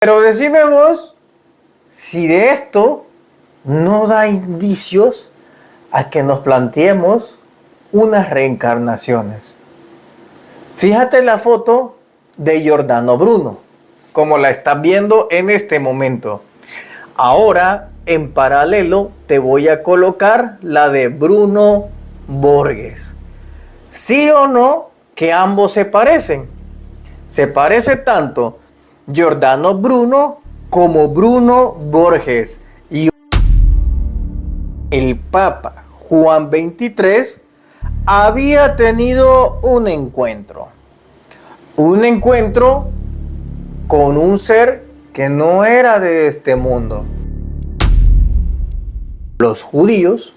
Pero decime vos si de esto no da indicios a que nos planteemos unas reencarnaciones. Fíjate la foto de Giordano Bruno, como la estás viendo en este momento. Ahora, en paralelo, te voy a colocar la de Bruno Borges. ¿Sí o no que ambos se parecen? Se parece tanto Giordano Bruno como Bruno Borges. Y el Papa Juan XXIII había tenido un encuentro con un ser que no era de este mundo. Los judíos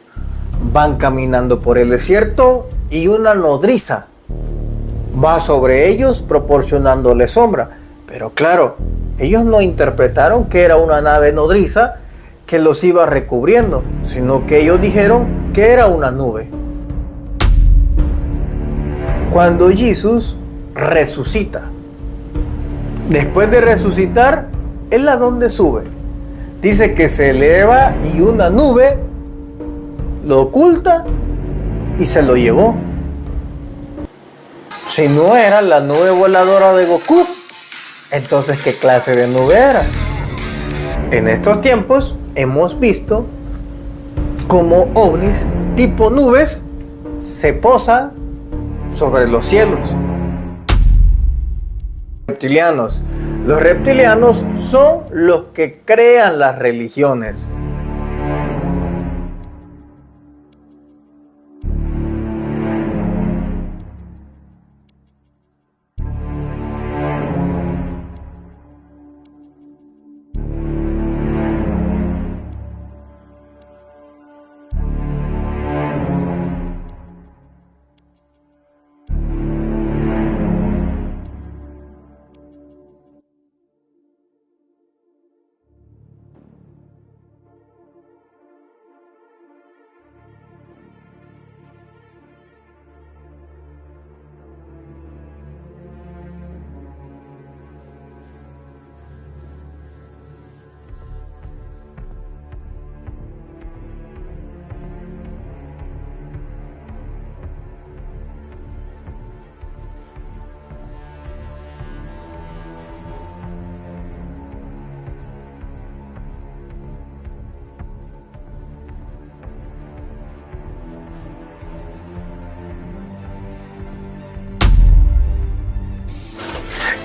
van caminando por el desierto y una nodriza va sobre ellos proporcionándoles sombra. Pero claro, ellos no interpretaron que era una nave nodriza que los iba recubriendo, sino que ellos dijeron que era una nube. Cuando Jesús resucita, después de resucitar, ¿él a dónde sube? Dice que se eleva y una nube lo oculta y se lo llevó. Si no era la nube voladora de Goku, entonces ¿qué clase de nube era? En estos tiempos hemos visto cómo ovnis tipo nubes se posan sobre los cielos. Reptilianos. Los reptilianos son los que crean las religiones.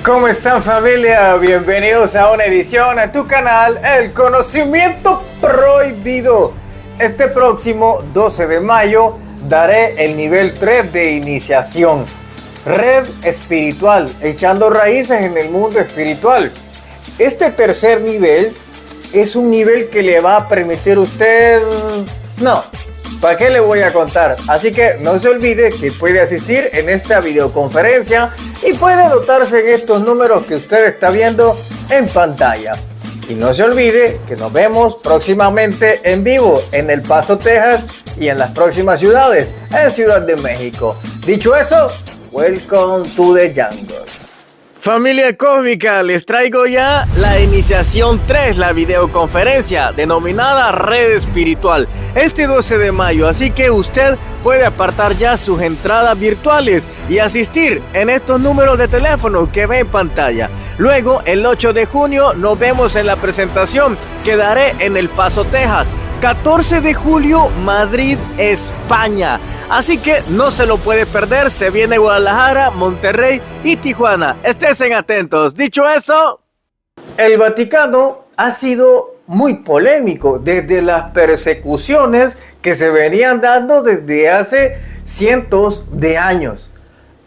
¿Cómo están, familia? Bienvenidos a una edición a tu canal El Conocimiento Prohibido. Este próximo 12 de mayo daré el nivel 3 de iniciación. Red espiritual, echando raíces en el mundo espiritual. Este tercer nivel es un nivel que le va a permitir a usted... No, ¿para qué le voy a contar? Así que no se olvide que puede asistir en esta videoconferencia y puede anotarse en estos números que usted está viendo en pantalla. Y no se olvide que nos vemos próximamente en vivo en El Paso, Texas y en las próximas ciudades, en Ciudad de México. Dicho eso, welcome to the jungle. Familia cósmica, les traigo ya la iniciación 3, la videoconferencia denominada Red Espiritual, este 12 de mayo, así que usted puede apartar ya sus entradas virtuales y asistir en estos números de teléfono que ve en pantalla. Luego, el 8 de junio, nos vemos en la presentación que daré en El Paso, Texas. 14 de julio, Madrid, España. Así que no se lo puede perder, se viene Guadalajara, Monterrey y Tijuana. Estén atentos. Dicho eso, el Vaticano ha sido muy polémico desde las persecuciones que se venían dando desde hace cientos de años,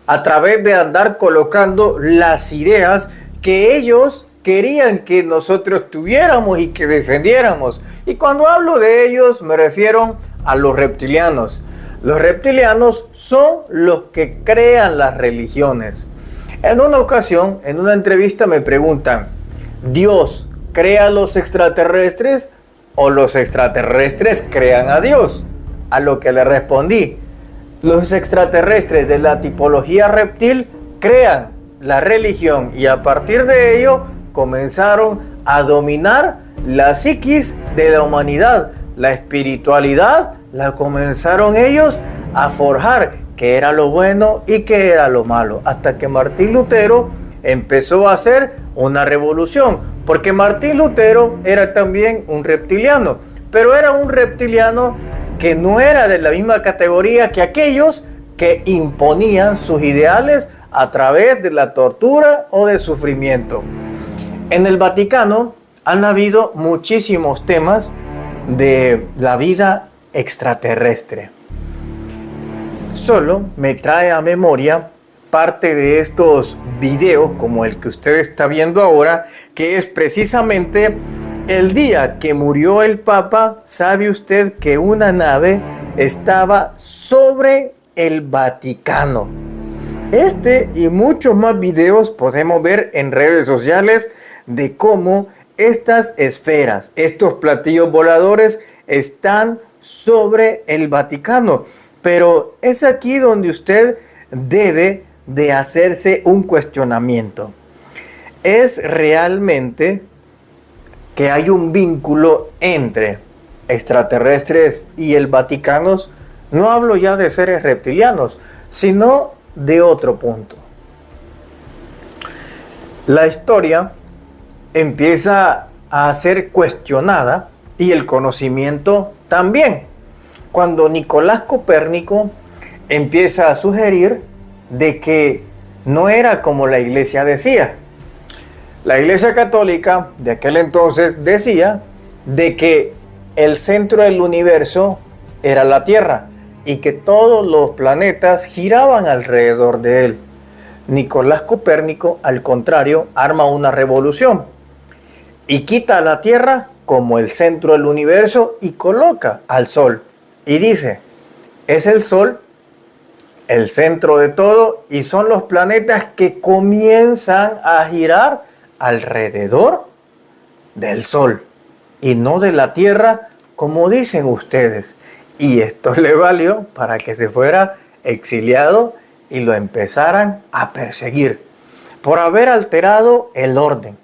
a través de andar colocando las ideas que ellos querían que nosotros tuviéramos y que defendiéramos. Y cuando hablo de ellos me refiero a los reptilianos. Los reptilianos son los que crean las religiones. En una ocasión, en una entrevista me preguntan, ¿Dios crea a los extraterrestres o los extraterrestres crean a Dios? A lo que le respondí, los extraterrestres de la tipología reptil crean la religión y a partir de ello comenzaron a dominar la psiquis de la humanidad. La espiritualidad la comenzaron ellos a forjar, qué era lo bueno y qué era lo malo, hasta que Martín Lutero empezó a hacer una revolución, porque Martín Lutero era también un reptiliano, pero era un reptiliano que no era de la misma categoría que aquellos que imponían sus ideales a través de la tortura o de sufrimiento. En el Vaticano han habido muchísimos temas de la vida extraterrestre. Solo me trae a memoria parte de estos videos como el que usted está viendo ahora, que es precisamente el día que murió el Papa. ¿Sabe usted que una nave estaba sobre el Vaticano? Este y muchos más videos podemos ver en redes sociales de cómo estas esferas, estos platillos voladores están sobre el Vaticano. Pero es aquí donde usted debe de hacerse un cuestionamiento. ¿Es realmente que hay un vínculo entre extraterrestres y el Vaticano? No hablo ya de seres reptilianos, sino de otro punto. La historia empieza a ser cuestionada y el conocimiento también, cuando Nicolás Copérnico empieza a sugerir de que no era como la iglesia decía. La iglesia católica de aquel entonces decía de que el centro del universo era la Tierra y que todos los planetas giraban alrededor de él. Nicolás Copérnico, al contrario, arma una revolución y quita a la Tierra como el centro del universo y coloca al Sol. Y dice, es el Sol el centro de todo y son los planetas que comienzan a girar alrededor del Sol y no de la Tierra como dicen ustedes. Y esto le valió para que se fuera exiliado y lo empezaran a perseguir por haber alterado el orden,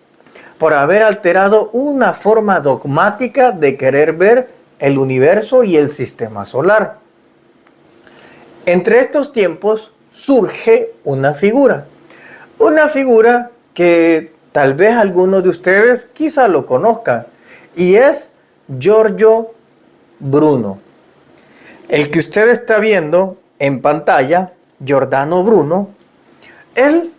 por haber alterado una forma dogmática de querer ver el universo y el sistema solar. Entre estos tiempos surge una figura que tal vez algunos de ustedes quizá lo conozcan, y es Giorgio Bruno. El que usted está viendo en pantalla, Giordano Bruno, él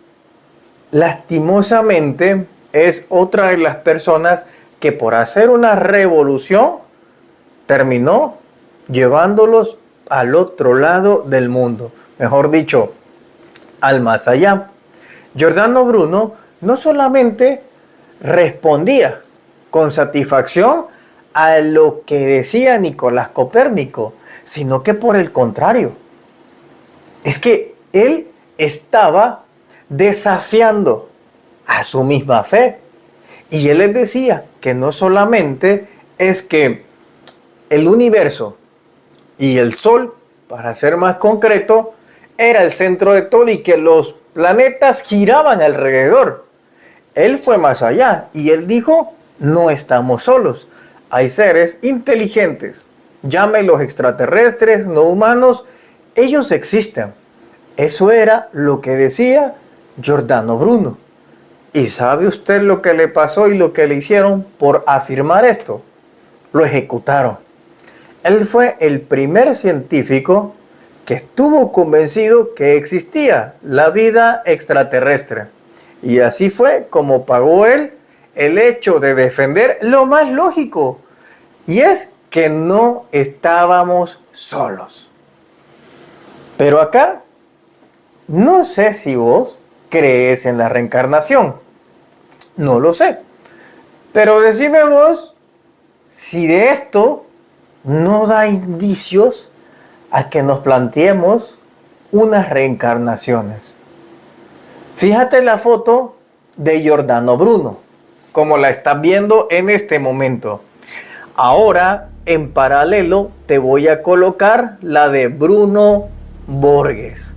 lastimosamente es otra de las personas que por hacer una revolución terminó llevándolos al otro lado del mundo, mejor dicho, al más allá. Giordano Bruno no solamente respondía con satisfacción a lo que decía Nicolás Copérnico, sino que por el contrario, es que él estaba desafiando a su misma fe. Y él les decía que no solamente es que el universo y el Sol, para ser más concreto, era el centro de todo y que los planetas giraban alrededor. Él fue más allá y él dijo, no estamos solos. Hay seres inteligentes, llámelos extraterrestres, no humanos, ellos existen. Eso era lo que decía Giordano Bruno. ¿Y sabe usted lo que le pasó y lo que le hicieron por afirmar esto? Lo ejecutaron. Él fue el primer científico que estuvo convencido que existía la vida extraterrestre. Y así fue como pagó él el hecho de defender lo más lógico. Y es que no estábamos solos. Pero acá, no sé si vos crees en la reencarnación. No lo sé. Pero decime vos si de esto no da indicios a que nos planteemos unas reencarnaciones. Fíjate la foto de Giordano Bruno, como la estás viendo en este momento. Ahora, en paralelo, te voy a colocar la de Bruno Borges.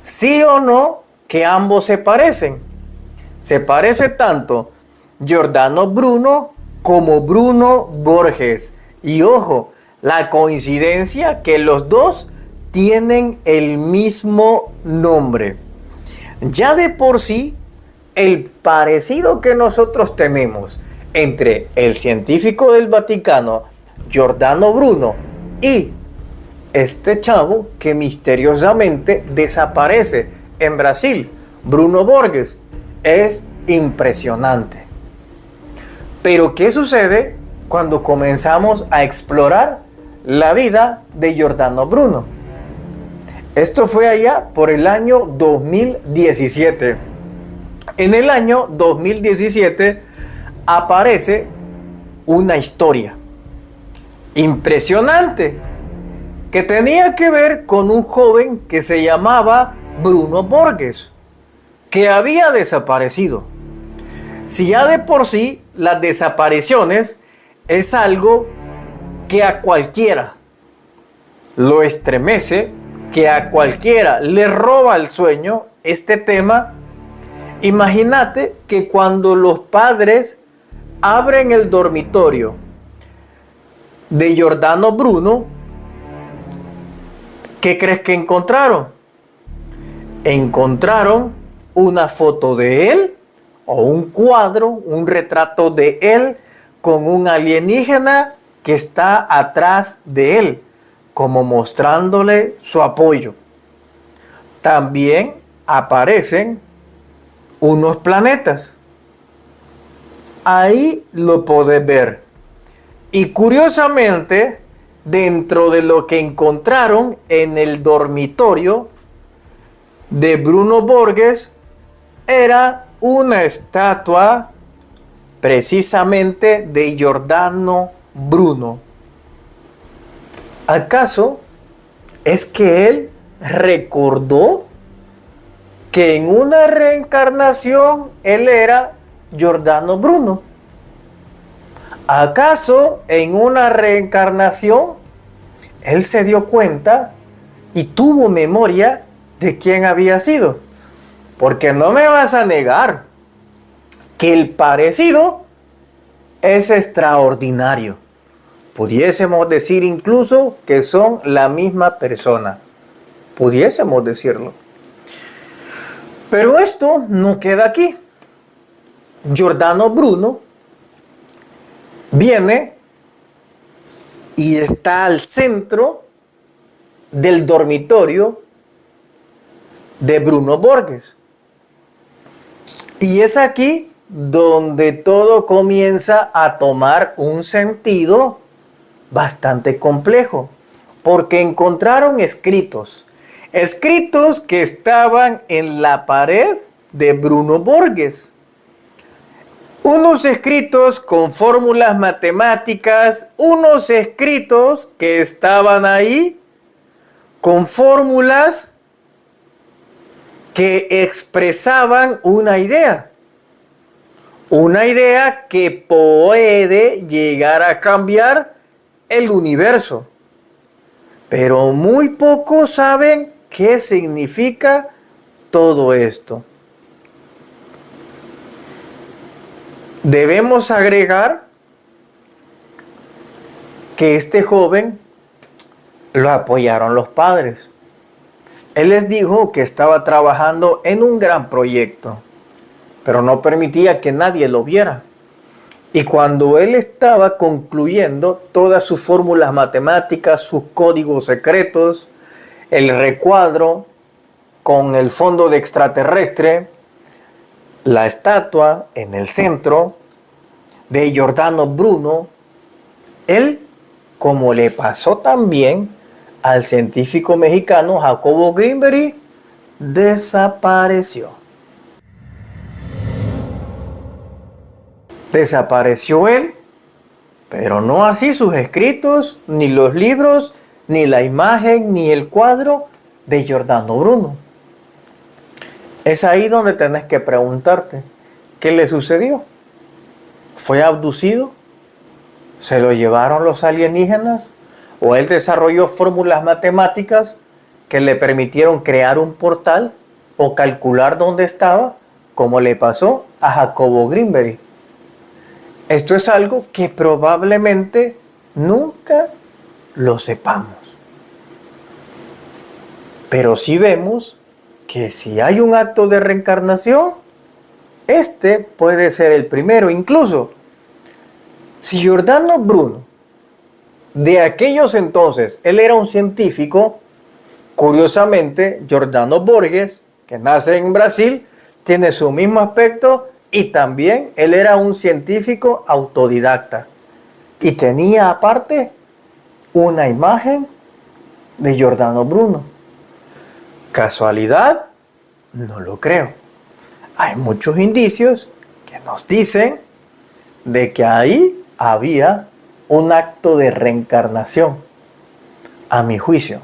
¿Sí o no que ambos se parecen? Se parece tanto Giordano Bruno como Bruno Borges. Y ojo, la coincidencia que los dos tienen el mismo nombre. Ya de por sí, el parecido que nosotros tenemos entre el científico del Vaticano, Giordano Bruno, y este chavo que misteriosamente desaparece en Brasil, Bruno Borges, es impresionante. Pero ¿qué sucede cuando comenzamos a explorar la vida de Giordano Bruno? Esto fue allá por el año 2017. En el año 2017 aparece una historia impresionante que tenía que ver con un joven que se llamaba Bruno Borges, que había desaparecido. Si ya de por sí las desapariciones es algo que a cualquiera lo estremece, que a cualquiera le roba el sueño, este tema, imagínate que cuando los padres abren el dormitorio de Giordano Bruno, ¿qué crees que encontraron? Encontraron una foto de él o un cuadro, un retrato de él con un alienígena que está atrás de él, como mostrándole su apoyo. También aparecen unos planetas. Ahí lo podés ver. Y curiosamente, dentro de lo que encontraron en el dormitorio de Bruno Borges, era una estatua precisamente de Giordano Bruno. ¿Acaso es que él recordó que en una reencarnación él era Giordano Bruno? ¿Acaso en una reencarnación él se dio cuenta y tuvo memoria de quién había sido? Porque no me vas a negar que el parecido es extraordinario. Pudiésemos decir incluso que son la misma persona. Pudiésemos decirlo. Pero esto no queda aquí. Giordano Bruno viene y está al centro del dormitorio de Bruno Borges. Y es aquí donde todo comienza a tomar un sentido bastante complejo, porque encontraron escritos que estaban en la pared de Bruno Borges. Unos escritos con fórmulas matemáticas, unos escritos que estaban ahí con fórmulas que expresaban una idea que puede llegar a cambiar el universo. Pero muy pocos saben qué significa todo esto. Debemos agregar que este joven lo apoyaron los padres. Él les dijo que estaba trabajando en un gran proyecto, pero no permitía que nadie lo viera. Y cuando él estaba concluyendo todas sus fórmulas matemáticas, sus códigos secretos, el recuadro con el fondo de extraterrestre, la estatua en el centro de Giordano Bruno, él, como le pasó también al científico mexicano Jacobo Greenberg, desapareció. Desapareció él, pero no así sus escritos, ni los libros, ni la imagen, ni el cuadro de Giordano Bruno. Es ahí donde tenés que preguntarte, ¿qué le sucedió? ¿Fue abducido? ¿Se lo llevaron los alienígenas? ¿O él desarrolló fórmulas matemáticas que le permitieron crear un portal o calcular dónde estaba, como le pasó a Jacobo Greenberg? Esto es algo que probablemente nunca lo sepamos. Pero sí vemos que si hay un acto de reencarnación, este puede ser el primero. Incluso, si Giordano Bruno, de aquellos entonces, él era un científico, curiosamente, Giordano Borges, que nace en Brasil, tiene su mismo aspecto y también él era un científico autodidacta. Y tenía aparte una imagen de Giordano Bruno. ¿Casualidad? No lo creo. Hay muchos indicios que nos dicen de que ahí había un acto de reencarnación, a mi juicio.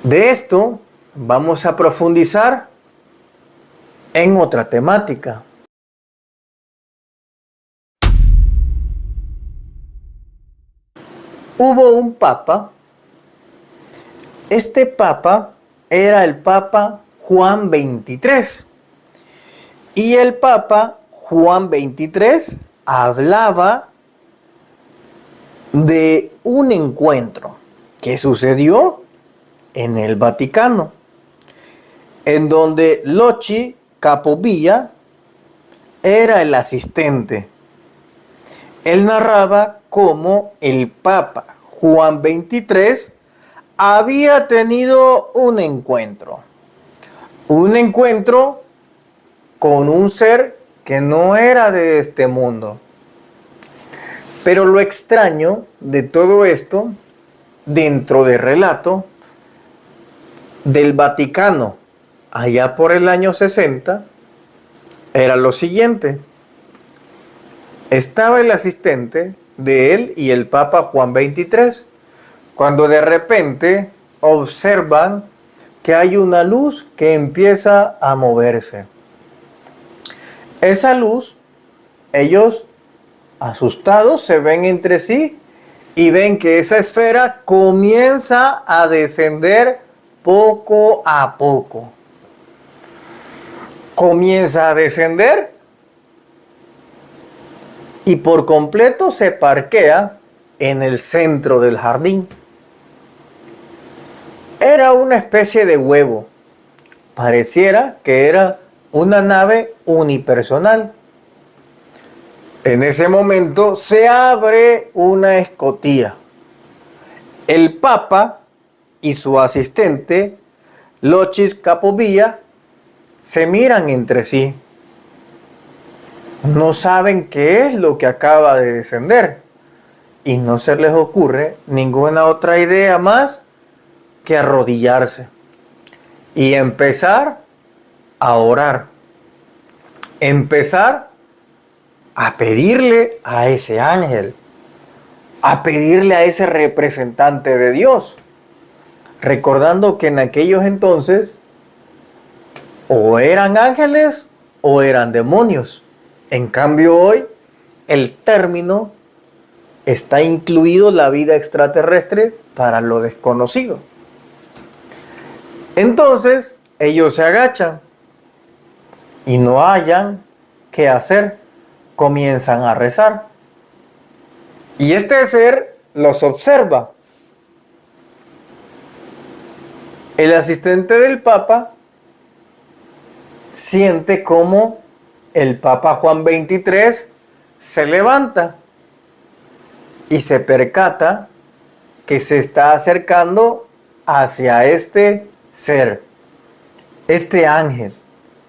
De esto vamos a profundizar en otra temática. Hubo un papa. Este papa era el Papa Juan XXIII. Y el Papa Juan XXIII hablaba de un encuentro que sucedió en el Vaticano, en donde Luigi Capovilla era el asistente. Él narraba cómo el Papa Juan XXIII había tenido un encuentro con un ser que no era de este mundo. Pero lo extraño de todo esto, dentro del relato del Vaticano, allá por el año 60, era lo siguiente. Estaba el asistente de él y el Papa Juan XXIII, cuando de repente observan que hay una luz que empieza a moverse. Esa luz, ellos asustados se ven entre sí y ven que esa esfera comienza a descender poco a poco. Comienza a descender y por completo se parquea en el centro del jardín. Era una especie de huevo. Pareciera que era una nave unipersonal. En ese momento se abre una escotilla. El Papa y su asistente, Luigi Capovilla, se miran entre sí. No saben qué es lo que acaba de descender. Y no se les ocurre ninguna otra idea más que arrodillarse y empezar a orar. Empezar a pedirle a ese ángel, a pedirle a ese representante de Dios, recordando que en aquellos entonces o eran ángeles o eran demonios. En cambio hoy el término está incluido la vida extraterrestre para lo desconocido. Entonces ellos se agachan y no hallan qué hacer. Comienzan a rezar. Y este ser los observa. El asistente del Papa siente cómo el Papa Juan XXIII se levanta y se percata que se está acercando hacia este ser, este ángel,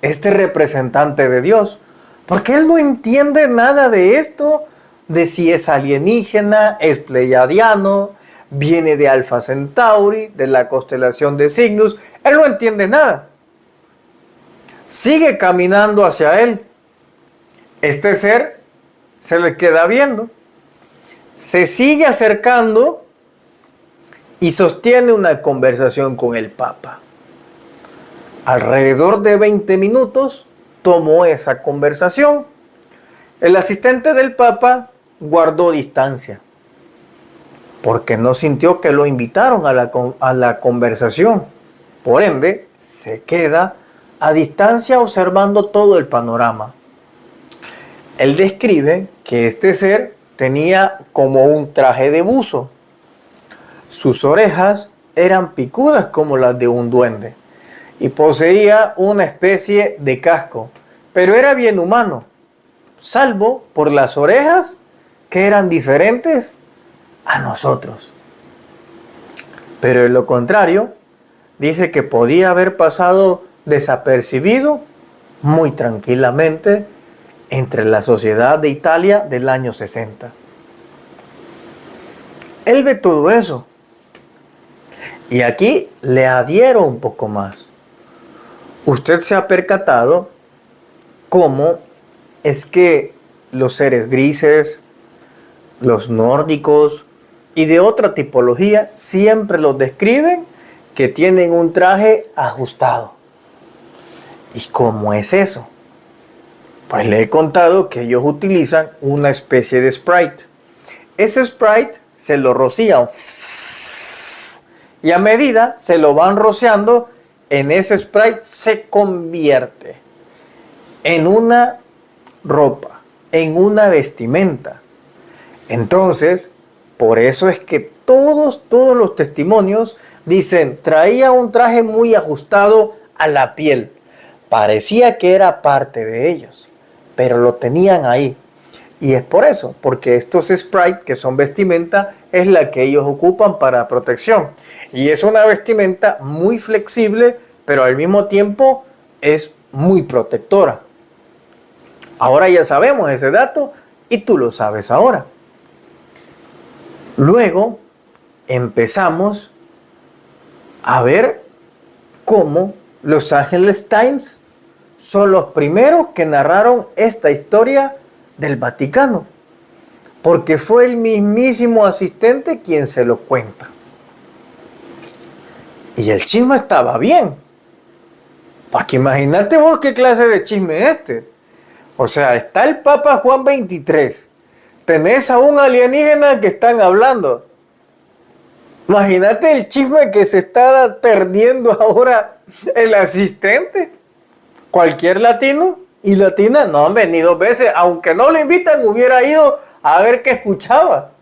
este representante de Dios. Porque él no entiende nada de esto, de si es alienígena, es pleiadiano, viene de Alfa Centauri, de la constelación de Cygnus. Él no entiende nada. Sigue caminando hacia él. Este ser se le queda viendo. Se sigue acercando y sostiene una conversación con el Papa. Alrededor de 20 minutos tomó esa conversación. El asistente del Papa guardó distancia porque no sintió que lo invitaron a la conversación. Por ende, se queda a distancia observando todo el panorama. Él describe que este ser tenía como un traje de buzo. Sus orejas eran picudas como las de un duende y poseía una especie de casco, pero era bien humano, salvo por las orejas que eran diferentes a nosotros. Pero en lo contrario, dice que podía haber pasado desapercibido muy tranquilamente entre la sociedad de Italia del año 60. Él ve todo eso. Y aquí le adhiero un poco más. Usted se ha percatado cómo es que los seres grises, los nórdicos y de otra tipología siempre los describen que tienen un traje ajustado. ¿Y cómo es eso? Pues le he contado que ellos utilizan una especie de Sprite. Ese Sprite se lo rocían y a medida se lo van rociando, en ese Sprite se convierte en una ropa, en una vestimenta. Entonces, por eso es que todos los testimonios dicen, traía un traje muy ajustado a la piel. Parecía que era parte de ellos, pero lo tenían ahí. Y es por eso, porque estos Sprite, que son vestimenta, es la que ellos ocupan para protección. Y es una vestimenta muy flexible, pero al mismo tiempo es muy protectora. Ahora ya sabemos ese dato y tú lo sabes ahora. Luego empezamos a ver cómo Los Angeles Times son los primeros que narraron esta historia del Vaticano, porque fue el mismísimo asistente quien se lo cuenta. Y el chisme estaba bien, porque imagínate vos qué clase de chisme es este. O sea, está el Papa Juan XXIII, tenés a un alienígena que están hablando. Imagínate el chisme que se está perdiendo ahora el asistente. Cualquier latino y latina no han venido 2 veces, aunque no lo invitan, hubiera ido a ver qué escuchaba.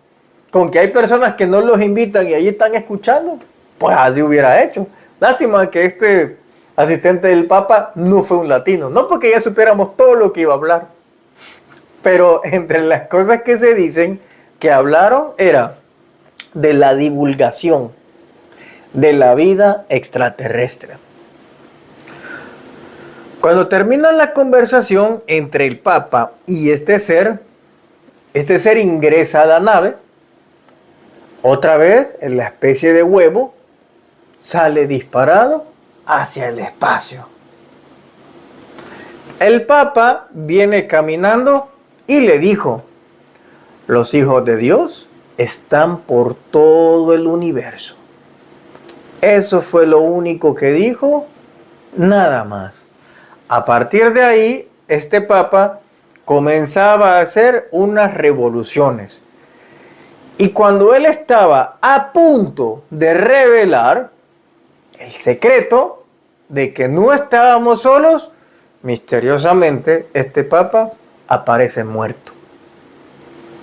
Con que hay personas que no los invitan y allí están escuchando, pues así hubiera hecho. Lástima que este asistente del Papa no fue un latino, no porque ya supiéramos todo lo que iba a hablar, pero entre las cosas que se dicen que hablaron era de la divulgación de la vida extraterrestre. Cuando termina la conversación entre el Papa y este ser ingresa a la nave, otra vez en la especie de huevo, sale disparado hacia el espacio. El Papa viene caminando y le dijo, los hijos de Dios están por todo el universo. Eso fue lo único que dijo, nada más. A partir de ahí, este Papa comenzaba a hacer unas revoluciones. Y cuando él estaba a punto de revelar el secreto de que no estábamos solos, misteriosamente este Papa aparece muerto.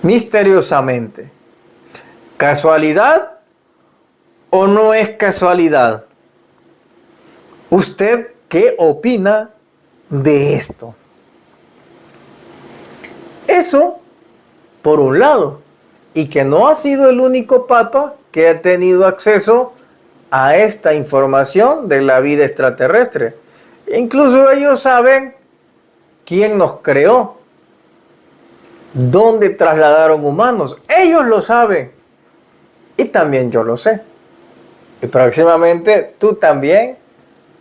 Misteriosamente. ¿Casualidad o no es casualidad? ¿Usted qué opina de esto? Eso, por un lado, y que no ha sido el único papa que ha tenido acceso a esta información de la vida extraterrestre. Incluso ellos saben quién nos creó, dónde trasladaron humanos. Ellos lo saben y también yo lo sé. Y próximamente tú también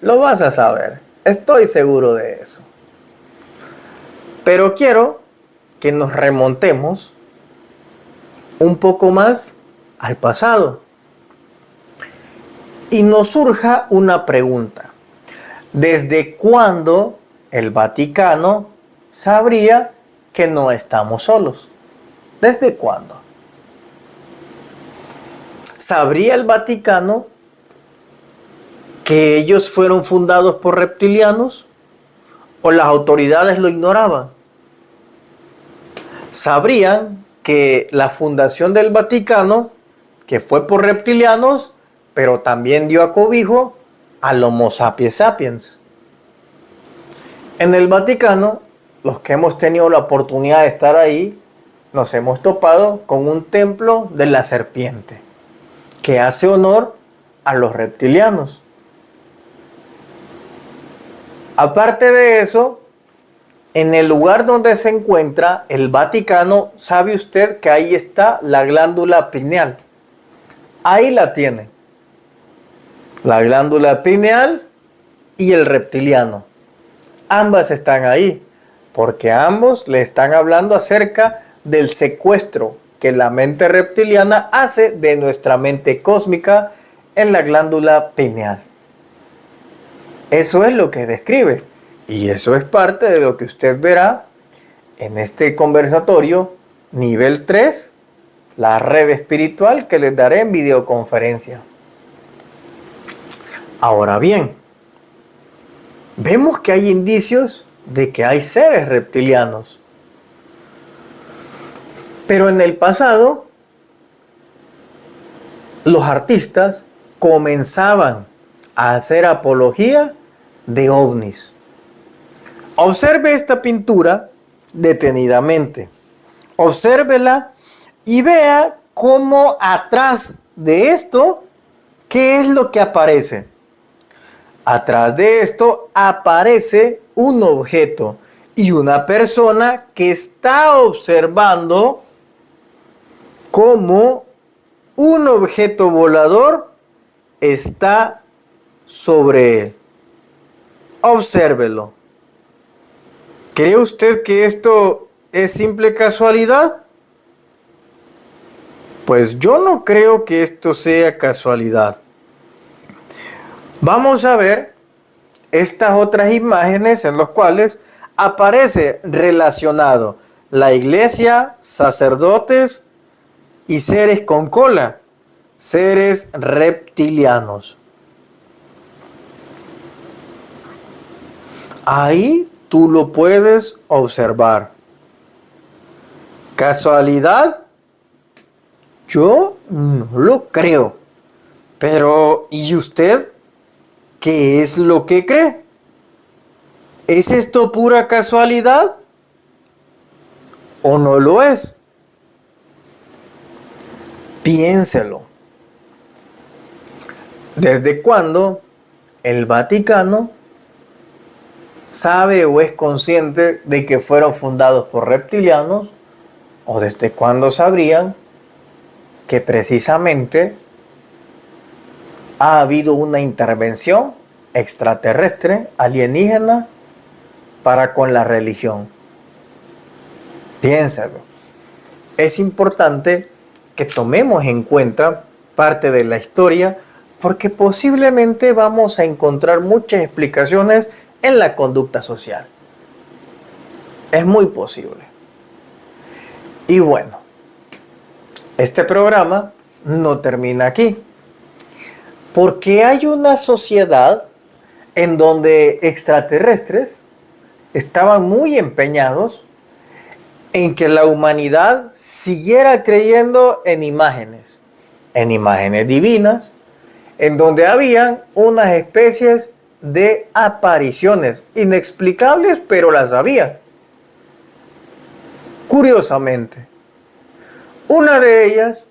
lo vas a saber. Estoy seguro de eso. Pero quiero que nos remontemos un poco más al pasado y nos surja una pregunta. ¿Desde cuándo el Vaticano sabría que no estamos solos? ¿Desde cuándo? ¿Sabría el Vaticano que ellos fueron fundados por reptilianos o las autoridades lo ignoraban? sabrían que la fundación del Vaticano, que fue por reptilianos, pero también dio a cobijo al Homo sapiens sapiens. En el Vaticano, los que hemos tenido la oportunidad de estar ahí, nos hemos topado con un templo de la serpiente, que hace honor a los reptilianos. Aparte de eso, en el lugar donde se encuentra el Vaticano, ¿sabe usted que ahí está la glándula pineal? Ahí la tiene. La glándula pineal y el reptiliano. Ambas están ahí, porque ambos le están hablando acerca del secuestro que la mente reptiliana hace de nuestra mente cósmica en la glándula pineal. Eso es lo que describe. Y eso es parte de lo que usted verá en este conversatorio nivel 3, la red espiritual que les daré en videoconferencia. Ahora bien, vemos que hay indicios de que hay seres reptilianos. Pero en el pasado, los artistas comenzaban a hacer apología de ovnis. Observe esta pintura detenidamente. Obsérvela y vea cómo atrás de esto, ¿qué es lo que aparece? Atrás de esto aparece un objeto y una persona que está observando cómo un objeto volador está sobre él. Obsérvelo. ¿Cree usted que esto es simple casualidad? Pues yo no creo que esto sea casualidad. Vamos a ver estas otras imágenes en las cuales aparece relacionado la iglesia, sacerdotes y seres con cola, seres reptilianos. Ahí tú lo puedes observar. ¿Casualidad? Yo no lo creo. Pero, ¿y usted qué es lo que cree? ¿Es esto pura casualidad? ¿O no lo es? Piénselo. ¿Desde cuándo el Vaticano sabe o es consciente de que fueron fundados por reptilianos? ¿O desde cuándo sabrían que precisamente ha habido una intervención extraterrestre, alienígena, para con la religión? Piénsalo. Es importante que tomemos en cuenta parte de la historia, porque posiblemente vamos a encontrar muchas explicaciones en la conducta social. Es muy posible. Y bueno, este programa no termina aquí, porque hay una sociedad en donde extraterrestres estaban muy empeñados en que la humanidad siguiera creyendo en imágenes divinas, en donde habían unas especies de apariciones inexplicables, pero las había. Curiosamente, una de ellas,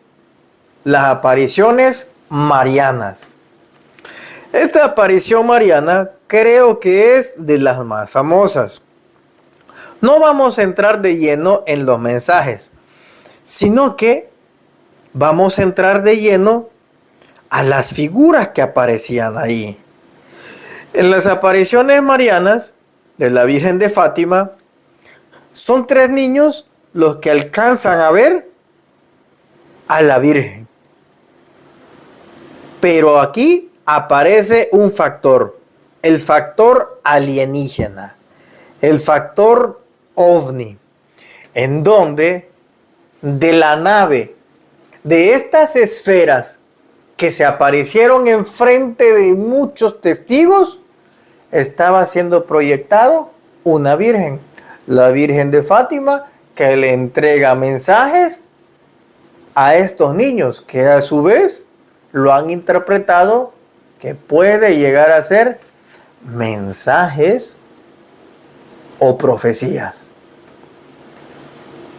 las apariciones marianas. Esta aparición mariana creo que es de las más famosas. No vamos a entrar de lleno en los mensajes, sino que vamos a entrar de lleno a las figuras que aparecían ahí. En las apariciones marianas de la Virgen de Fátima, son 3 niños los que alcanzan a ver a la Virgen. Pero aquí aparece un factor, el factor alienígena, el factor ovni, en donde de la nave, de estas esferas que se aparecieron enfrente de muchos testigos, estaba siendo proyectado una virgen, la Virgen de Fátima, que le entrega mensajes a estos niños, que a su vez lo han interpretado que puede llegar a ser mensajes o profecías.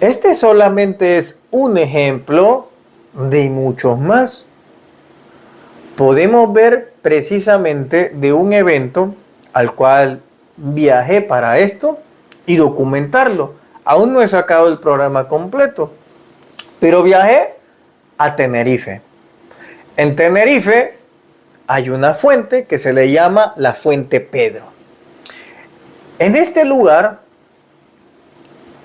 Este solamente es un ejemplo de muchos más. Podemos ver precisamente de un evento al cual viajé para esto y documentarlo. Aún no he sacado el programa completo, pero viajé a Tenerife. En Tenerife hay una fuente que se le llama la Fuente Pedro. En este lugar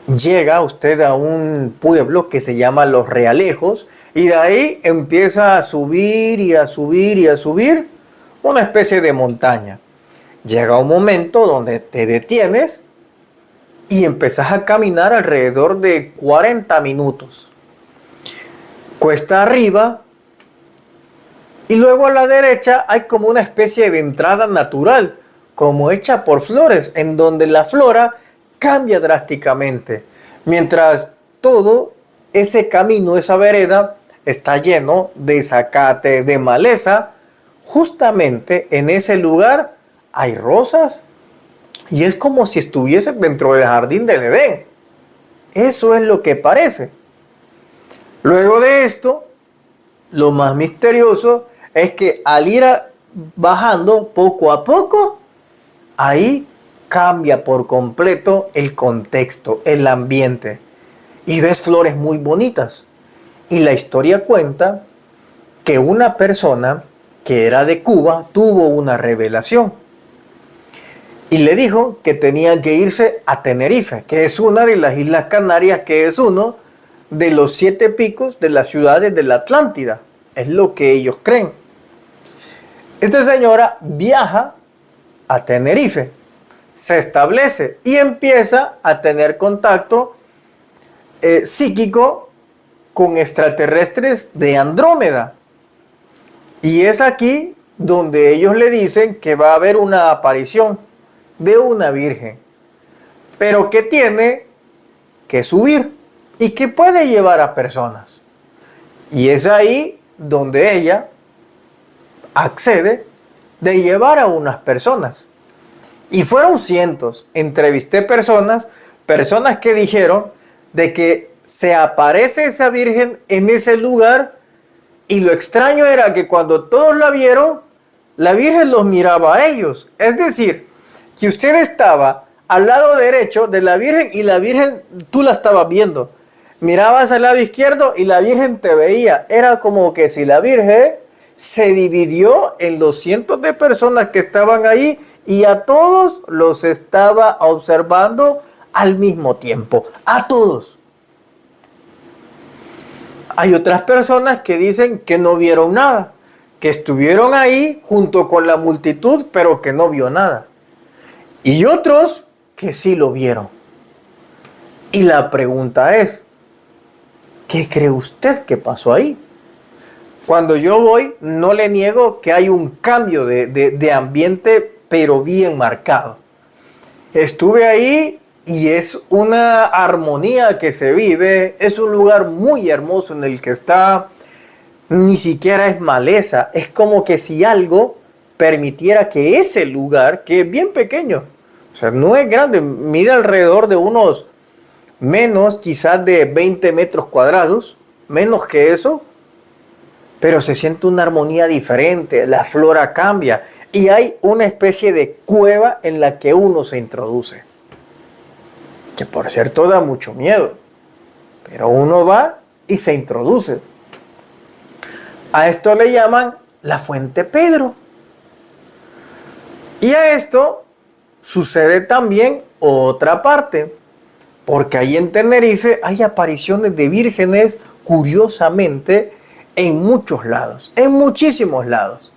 llega usted a un pueblo que se llama Los Realejos y de ahí empieza a subir y a subir y a subir una especie de montaña. Llega un momento donde te detienes y empezás a caminar alrededor de 40 minutos. Cuesta arriba y luego a la derecha hay como una especie de entrada natural, como hecha por flores, en donde la flora cambia drásticamente, mientras todo ese camino, esa vereda, está lleno de zacate, de maleza. Justamente en ese lugar hay rosas y es como si estuviese dentro del jardín del Edén. Eso es lo que parece. Luego de esto, lo más misterioso es que al ir bajando poco a poco, ahí cambia por completo el contexto, el ambiente. Y ves flores muy bonitas. Y la historia cuenta que una persona que era de Cuba tuvo una revelación. Y le dijo que tenían que irse a Tenerife, que es una de las Islas Canarias, que es uno de los 7 picos de las ciudades de la Atlántida. Es lo que ellos creen. Esta señora viaja a Tenerife, se establece y empieza a tener contacto psíquico con extraterrestres de Andrómeda. Y es aquí donde ellos le dicen que va a haber una aparición de una virgen, pero que tiene que subir y que puede llevar a personas. Y es ahí donde ella accede de llevar a unas personas. Y fueron cientos. Entrevisté personas que dijeron de que se aparece esa virgen en ese lugar y lo extraño era que cuando todos la vieron, la virgen los miraba a ellos. Es decir, que usted estaba al lado derecho de la virgen y la virgen tú la estabas viendo. Mirabas al lado izquierdo y la virgen te veía. Era como que si la virgen se dividió en los cientos de personas que estaban ahí y a todos los estaba observando al mismo tiempo. A todos. Hay otras personas que dicen que no vieron nada, que estuvieron ahí junto con la multitud, pero que no vio nada. Y otros que sí lo vieron. Y la pregunta es, ¿qué cree usted que pasó ahí? Cuando yo voy, no le niego que hay un cambio de ambiente, pero bien marcado. Estuve ahí y es una armonía que se vive, es un lugar muy hermoso en el que está, ni siquiera es maleza, es como que si algo permitiera que ese lugar, que es bien pequeño, o sea, no es grande, mide alrededor de unos menos quizás de 20 metros cuadrados, menos que eso, pero se siente una armonía diferente, la flora cambia y hay una especie de cueva en la que uno se introduce. Que por cierto da mucho miedo, pero uno va y se introduce. A esto le llaman la Fuente Pedro. Y a esto sucede también otra parte, porque ahí en Tenerife hay apariciones de vírgenes, curiosamente, en muchos lados, en muchísimos lados.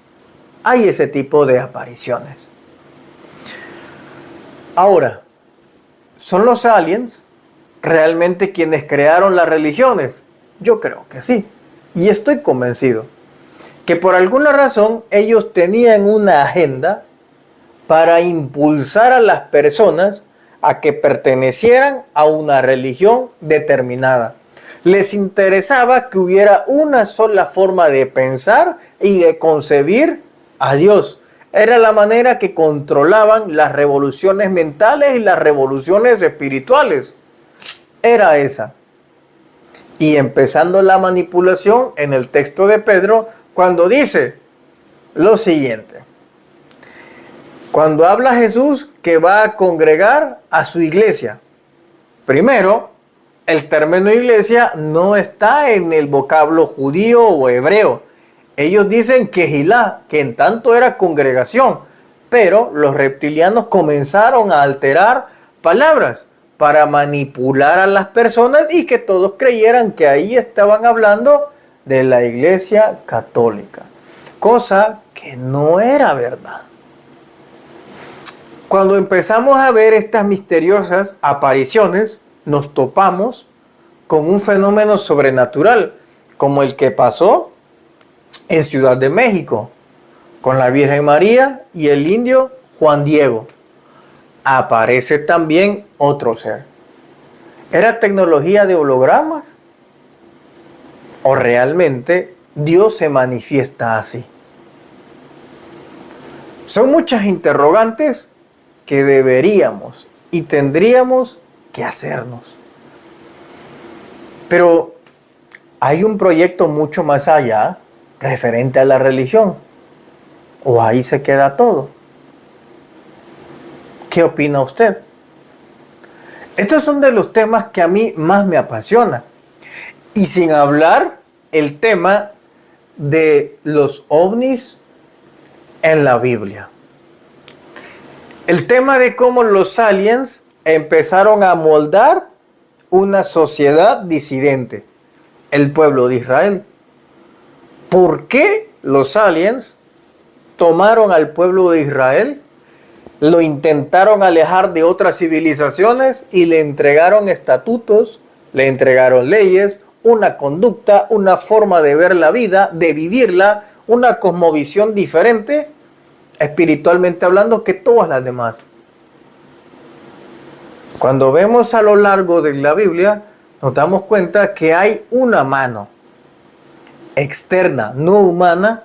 Hay ese tipo de apariciones. Ahora, ¿son los aliens realmente quienes crearon las religiones? Yo creo que sí. Y estoy convencido que por alguna razón ellos tenían una agenda para impulsar a las personas a que pertenecieran a una religión determinada. Les interesaba que hubiera una sola forma de pensar y de concebir a Dios. Era la manera que controlaban las revoluciones mentales y las revoluciones espirituales. Era esa. Y empezando la manipulación en el texto de Pedro, cuando dice lo siguiente. Cuando habla Jesús que va a congregar a su iglesia, primero, el término iglesia no está en el vocablo judío o hebreo. Ellos dicen Kehilá, que en tanto era congregación, pero los reptilianos comenzaron a alterar palabras para manipular a las personas y que todos creyeran que ahí estaban hablando de la iglesia católica, cosa que no era verdad. Cuando empezamos a ver estas misteriosas apariciones, nos topamos con un fenómeno sobrenatural, como el que pasó en Ciudad de México, con la Virgen María y el indio Juan Diego. Aparece también otro ser. ¿Era tecnología de hologramas? ¿O realmente Dios se manifiesta así? Son muchas interrogantes que deberíamos y tendríamos que hacernos. Pero hay un proyecto mucho más allá referente a la religión. ¿O ahí se queda todo? ¿Qué opina usted? Estos son de los temas que a mí más me apasionan. Y sin hablar el tema de los ovnis en la Biblia. El tema de cómo los aliens empezaron a moldar una sociedad disidente, el pueblo de Israel. ¿Por qué los aliens tomaron al pueblo de Israel, lo intentaron alejar de otras civilizaciones y le entregaron estatutos, le entregaron leyes, una conducta, una forma de ver la vida, de vivirla, una cosmovisión diferente, espiritualmente hablando, que todas las demás? Cuando vemos a lo largo de la Biblia, nos damos cuenta que hay una mano externa, no humana,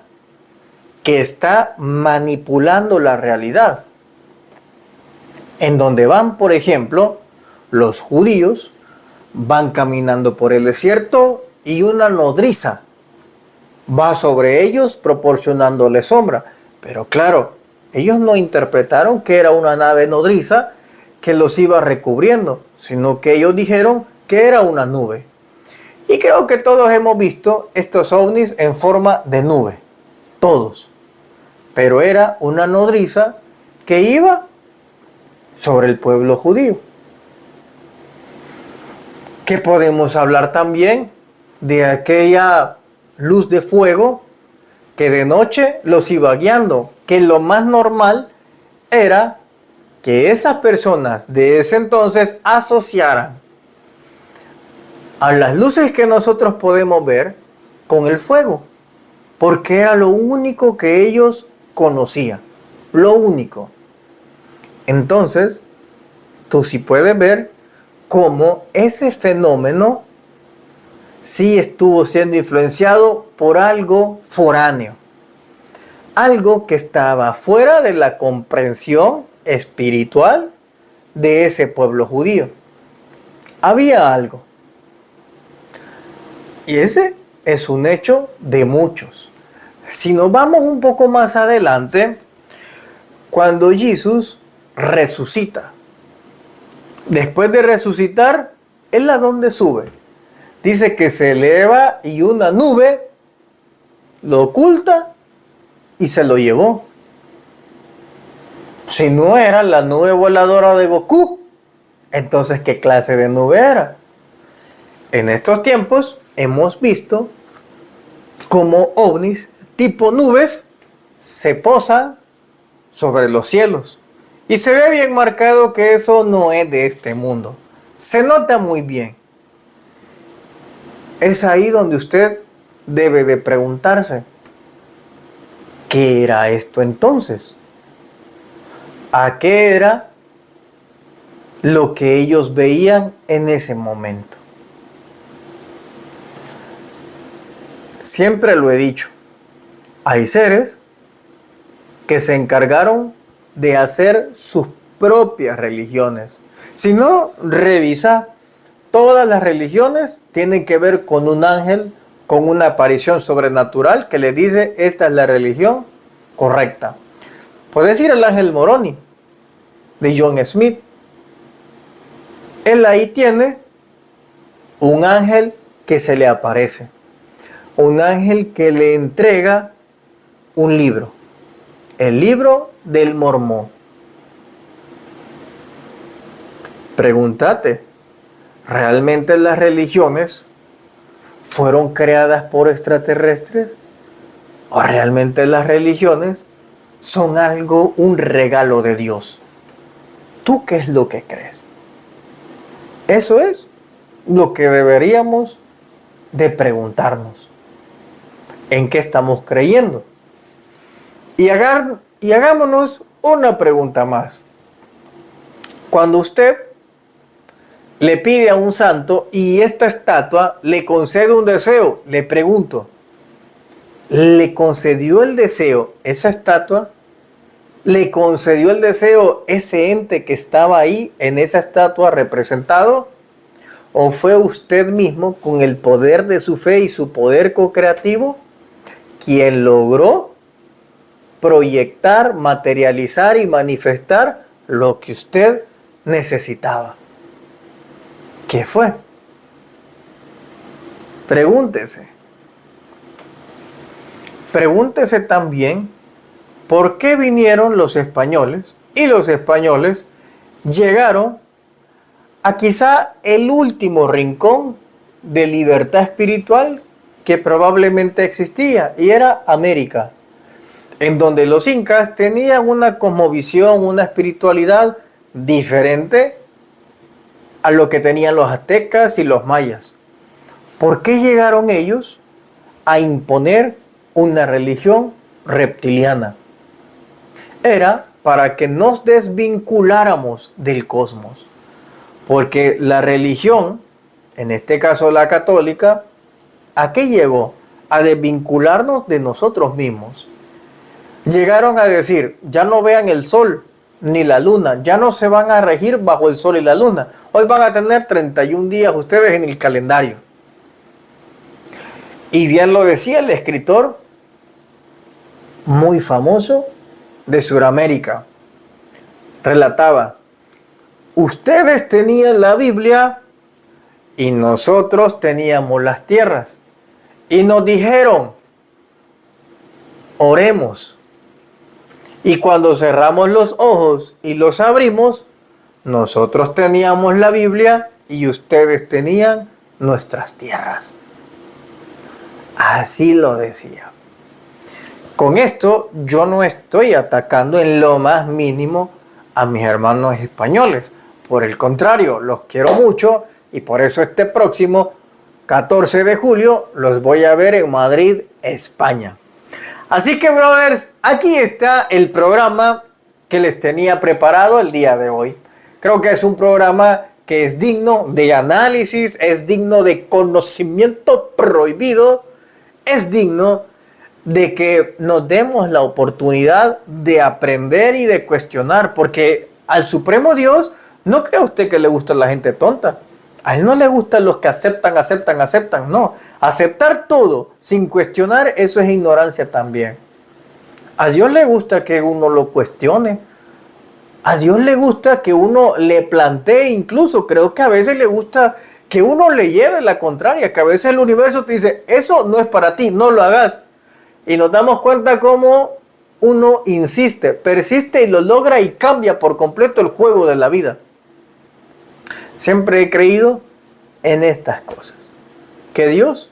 que está manipulando la realidad. En donde van, por ejemplo, los judíos, van caminando por el desierto y una nodriza va sobre ellos proporcionándoles sombra. Pero claro, ellos no interpretaron que era una nave nodriza que los iba recubriendo, sino que ellos dijeron que era una nube. Y creo que todos hemos visto estos ovnis en forma de nube, todos. Pero era una nodriza que iba sobre el pueblo judío. Que podemos hablar también de aquella luz de fuego que de noche los iba guiando, que lo más normal era que esas personas de ese entonces asociaran a las luces que nosotros podemos ver con el fuego, porque era lo único que ellos conocían, lo único. Entonces, tú sí puedes ver cómo ese fenómeno sí estuvo siendo influenciado por algo foráneo, algo que estaba fuera de la comprensión espiritual de ese pueblo judío. Había algo. Y ese es un hecho de muchos. Si nos vamos un poco más adelante, cuando Jesús resucita, después de resucitar, ¿él a dónde sube? Dice que se eleva y una nube lo oculta y se lo llevó. Si no era la nube voladora de Goku, entonces ¿qué clase de nube era? En estos tiempos hemos visto cómo ovnis tipo nubes se posan sobre los cielos. Y se ve bien marcado que eso no es de este mundo. Se nota muy bien. Es ahí donde usted debe de preguntarse, ¿qué era esto entonces? ¿A qué era lo que ellos veían en ese momento. Siempre lo he dicho, hay seres que se encargaron de hacer sus propias religiones. Si no, revisa, todas las religiones tienen que ver con un ángel, con una aparición sobrenatural que le dice, esta es la religión correcta. Puedes ir al ángel Moroni, de John Smith. Él ahí tiene un ángel que se le aparece. Un ángel que le entrega un libro. El libro del Mormón. Pregúntate, ¿realmente las religiones fueron creadas por extraterrestres? ¿O realmente las religiones son algo, un regalo de Dios? ¿Tú qué es lo que crees? Eso es lo que deberíamos de preguntarnos. ¿En qué estamos creyendo? Y hagámonos una pregunta más. Cuando usted le pide a un santo y esta estatua le concede un deseo, le pregunto, ¿le concedió el deseo esa estatua? ¿Le concedió el deseo ese ente que estaba ahí en esa estatua representado? ¿O fue usted mismo, con el poder de su fe y su poder co-creativo, quien logró proyectar, materializar y manifestar lo que usted necesitaba? ¿Qué fue? Pregúntese. Pregúntese también por qué vinieron los españoles y los españoles llegaron a quizá el último rincón de libertad espiritual que probablemente existía, y era América, en donde los incas tenían una cosmovisión, una espiritualidad diferente a lo que tenían los aztecas y los mayas. ¿Por qué llegaron ellos a imponer una religión reptiliana? Era para que nos desvinculáramos del cosmos, porque la religión, en este caso la católica, ¿a qué llegó? A desvincularnos de nosotros mismos. Llegaron a decir, ya no vean el sol ni la luna, ya no se van a regir bajo el sol y la luna. Hoy van a tener 31 días ustedes en el calendario. Y bien lo decía el escritor muy famoso de Sudamérica. Relataba, ustedes tenían la Biblia y nosotros teníamos las tierras. Y nos dijeron, oremos. Y cuando cerramos los ojos y los abrimos, nosotros teníamos la Biblia y ustedes tenían nuestras tierras. Así lo decía. Con esto yo no estoy atacando en lo más mínimo a mis hermanos españoles. Por el contrario, los quiero mucho y por eso este próximo 14 de julio los voy a ver en Madrid, España. Así que, brothers, aquí está el programa que les tenía preparado el día de hoy. Creo que es un programa que es digno de análisis, es digno de conocimiento prohibido, es digno de que nos demos la oportunidad de aprender y de cuestionar, porque al Supremo Dios no crea usted que le gusta la gente tonta. A él no le gustan los que aceptan, no. Aceptar todo sin cuestionar, eso es ignorancia también. A Dios le gusta que uno lo cuestione. A Dios le gusta que uno le plantee, incluso creo que a veces le gusta que uno le lleve la contraria, que a veces el universo te dice, eso no es para ti, no lo hagas. Y nos damos cuenta cómo uno insiste, persiste y lo logra y cambia por completo el juego de la vida. Siempre he creído en estas cosas, que Dios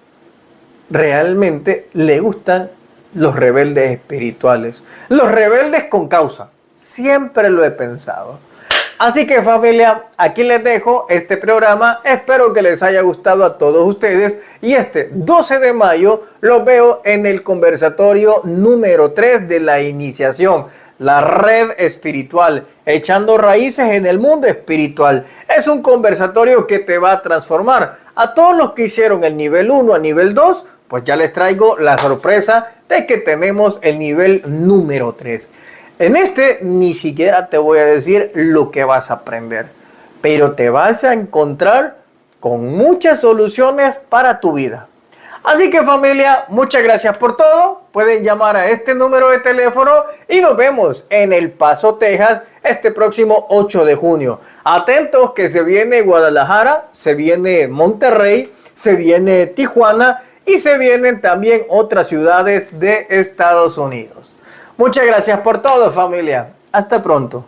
realmente le gustan los rebeldes espirituales, los rebeldes con causa. Siempre lo he pensado. Así que, familia, aquí les dejo este programa. Espero que les haya gustado a todos ustedes. Y este 12 de mayo lo veo en el conversatorio número 3 de la iniciación. la red espiritual, echando raíces en el mundo espiritual. Es un conversatorio que te va a transformar. A todos los que hicieron el nivel 1 a nivel 2, pues ya les traigo la sorpresa de que tenemos el nivel número 3. En este ni siquiera te voy a decir lo que vas a aprender, pero te vas a encontrar con muchas soluciones para tu vida. Así que familia, muchas gracias por todo. Pueden llamar a este número de teléfono y nos vemos en El Paso, Texas, este próximo 8 de junio. Atentos que se viene Guadalajara, se viene Monterrey, se viene Tijuana y se vienen también otras ciudades de Estados Unidos. Muchas gracias por todo, familia. Hasta pronto.